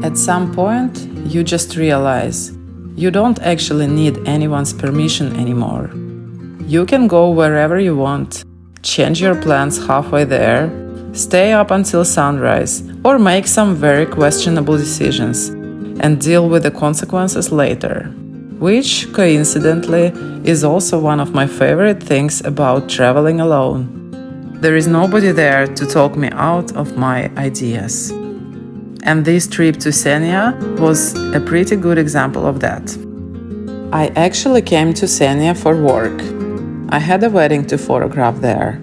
At some point, you just realize you don't actually need anyone's permission anymore. You can go wherever you want, change your plans halfway there, stay up until sunrise, or make some very questionable decisions and deal with the consequences later, which, coincidentally, is also one of my favorite things about traveling alone. There is nobody there to talk me out of my ideas. And this trip to Senja was a pretty good example of that. I actually came to Senja for work. I had a wedding to photograph there.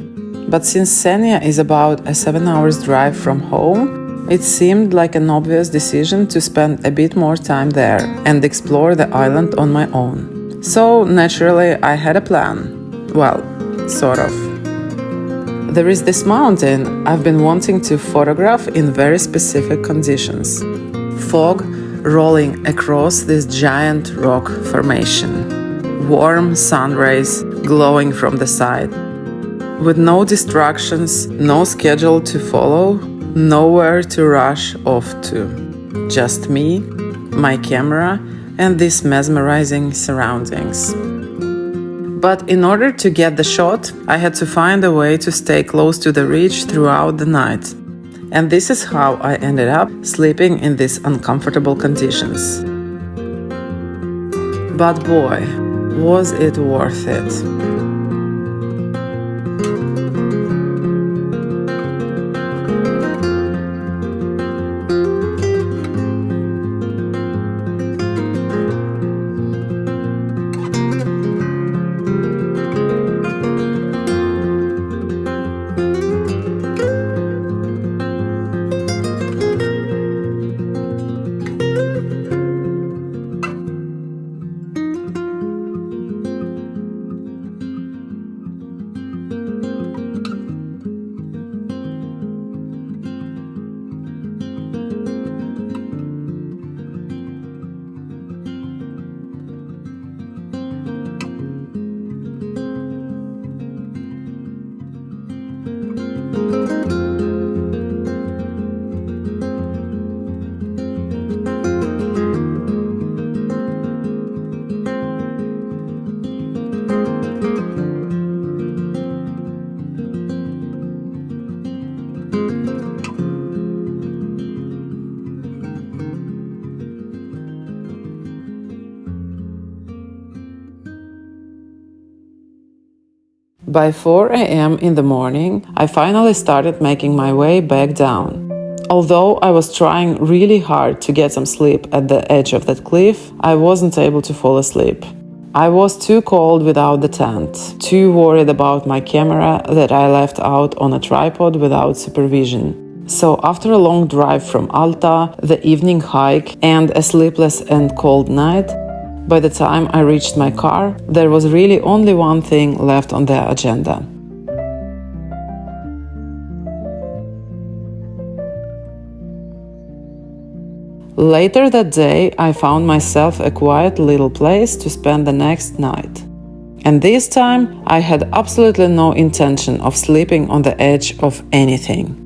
But since Senja is about a 7 hour drive from home, it seemed like an obvious decision to spend a bit more time there and explore the island on my own. So naturally, I had a plan. Well, sort of. There is this mountain I've been wanting to photograph in very specific conditions. Fog rolling across this giant rock formation. Warm sun rays glowing from the side. With no distractions, no schedule to follow, nowhere to rush off to. Just me, my camera, and these mesmerizing surroundings. But in order to get the shot, I had to find a way to stay close to the ridge throughout the night. And this is how I ended up sleeping in these uncomfortable conditions. But boy, was it worth it. By 4 a.m. in the morning, I finally started making my way back down. Although I was trying really hard to get some sleep at the edge of that cliff, I wasn't able to fall asleep. I was too cold without the tent, too worried about my camera that I left out on a tripod without supervision. So after a long drive from Alta, the evening hike, and a sleepless and cold night, by the time I reached my car, there was really only one thing left on the agenda. Later that day, I found myself a quiet little place to spend the next night. And this time, I had absolutely no intention of sleeping on the edge of anything.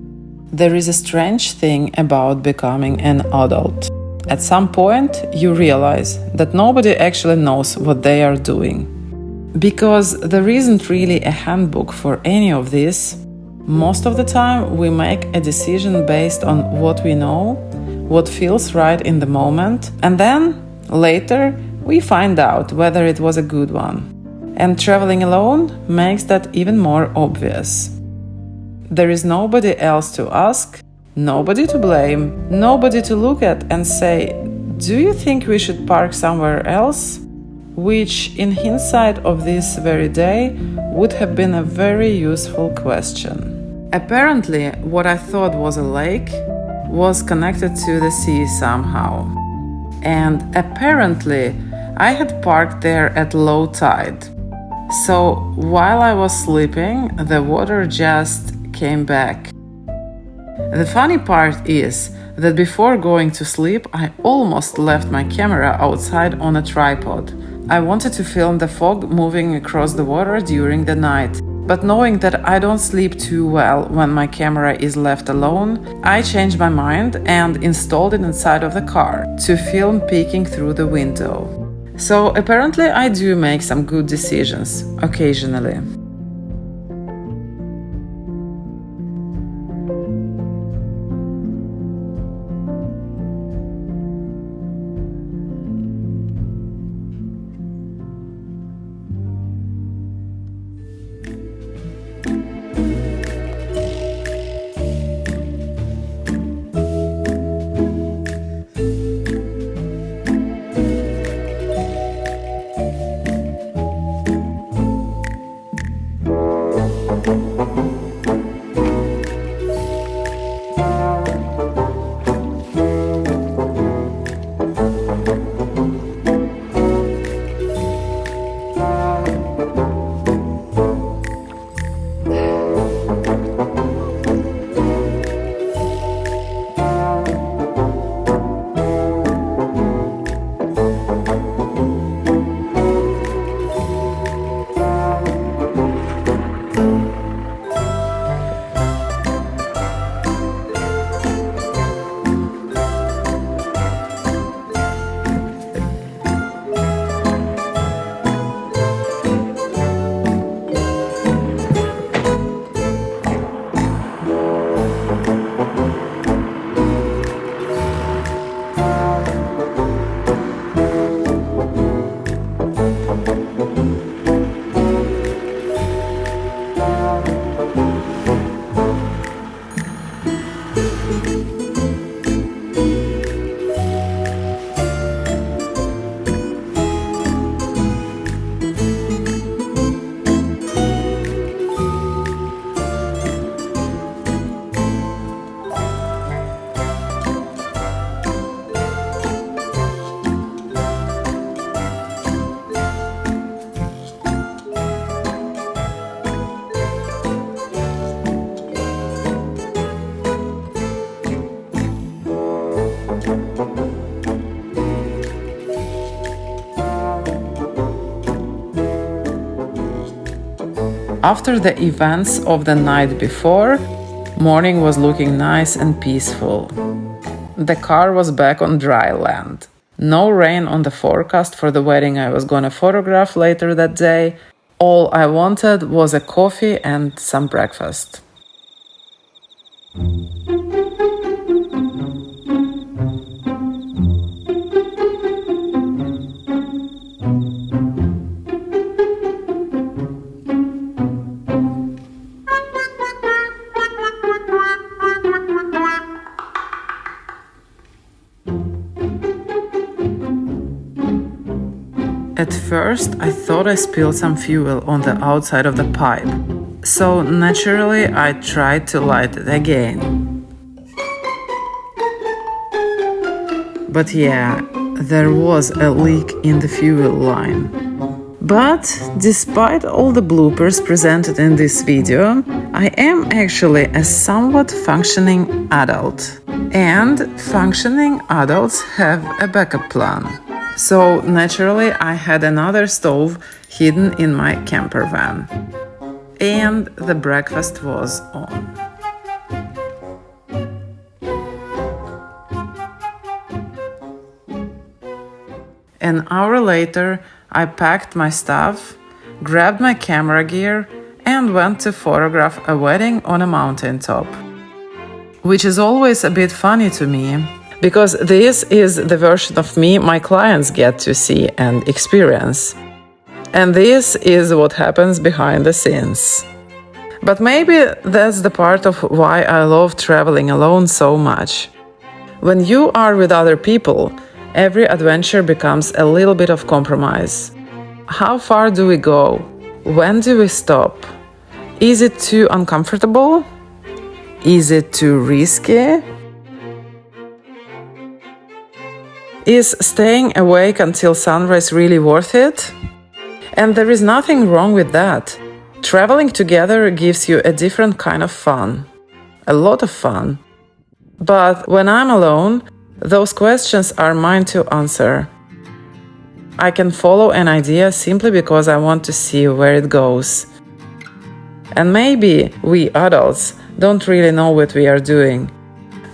There is a strange thing about becoming an adult. At some point, you realize that nobody actually knows what they are doing. Because there isn't really a handbook for any of this. Most of the time, we make a decision based on what we know, what feels right in the moment, and then, later, we find out whether it was a good one. And traveling alone makes that even more obvious. There is nobody else to ask, nobody to blame, nobody to look at and say, "Do you think we should park somewhere else?" Which, in hindsight of this very day, would have been a very useful question. Apparently, what I thought was a lake was connected to the sea somehow. And apparently, I had parked there at low tide. So, while I was sleeping, the water just came back. The funny part is that before going to sleep, I almost left my camera outside on a tripod. I wanted to film the fog moving across the water during the night, But knowing that I don't sleep too well when my camera is left alone, I changed my mind and installed it inside of the car to film peeking through the window. So apparently I do make some good decisions occasionally. After the events of the night before, morning was looking nice and peaceful. The car was back on dry land. No rain on the forecast for the wedding I was gonna photograph later that day. All I wanted was a coffee and some breakfast. At first, I thought I spilled some fuel on the outside of the pipe, so naturally I tried to light it again. But yeah, there was a leak in the fuel line. But despite all the bloopers presented in this video, I am actually a somewhat functioning adult. And functioning adults have a backup plan. So naturally I had another stove hidden in my camper van. And the breakfast was on. An hour later, I packed my stuff, grabbed my camera gear, and went to photograph a wedding on a mountaintop. Which is always a bit funny to me, because this is the version of me my clients get to see and experience. And this is what happens behind the scenes. But maybe that's the part of why I love traveling alone so much. When you are with other people, every adventure becomes a little bit of compromise. How far do we go? When do we stop? Is it too uncomfortable? Is it too risky? Is staying awake until sunrise really worth it? And there is nothing wrong with that. Traveling together gives you a different kind of fun. A lot of fun. But when I'm alone, those questions are mine to answer. I can follow an idea simply because I want to see where it goes. And maybe we adults don't really know what we are doing.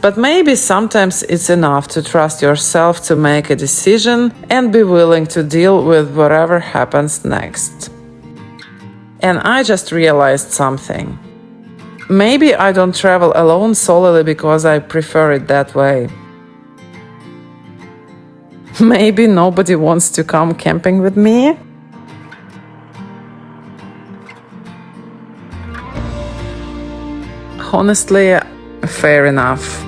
But maybe sometimes it's enough to trust yourself to make a decision and be willing to deal with whatever happens next. And I just realized something. Maybe I don't travel alone solely because I prefer it that way. Maybe nobody wants to come camping with me. Honestly, fair enough.